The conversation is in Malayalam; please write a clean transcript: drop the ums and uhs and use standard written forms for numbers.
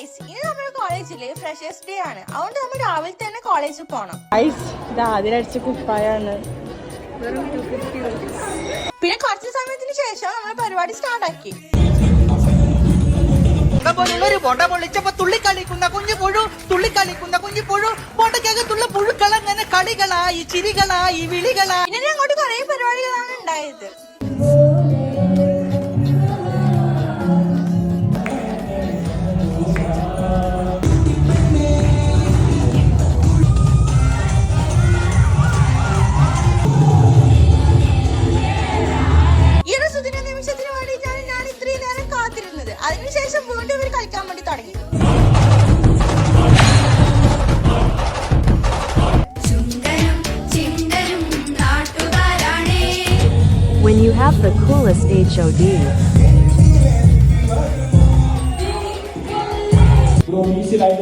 ഗൈസ്, ഇനി നമ്മുടെ കോളേജില് ഫ്രഷേഴ്സ് ഡേ ആണ്. അതുകൊണ്ട് നമ്മൾ രാവിലെ തന്നെ കോളേജിൽ പോണം. അതിലടിച്ച കുപ്പായാണ്. പിന്നെ കുറച്ച് സമയത്തിന് ശേഷം നമ്മൾ പരിപാടി സ്റ്റാർട്ട് ആക്കി. ബോണ്ട പൊള്ളിച്ചപ്പോ തുള്ളിക്കളിക്കുന്ന കുഞ്ഞു പുഴു ബോണ്ടക്കകത്തുള്ള പുഴുക്കളങ്ങനെ കളികളായി ചിരികളായി വിളികളായി. പിന്നെ അങ്ങോട്ട് കുറെ പരിപാടികളാണ് ഉണ്ടായത്. അതിനുശേഷം വീണ്ടും ഇവർ കളിക്കാൻ വേണ്ടി തുടങ്ങി. When you have the coolest HOD. Bro, misi lain,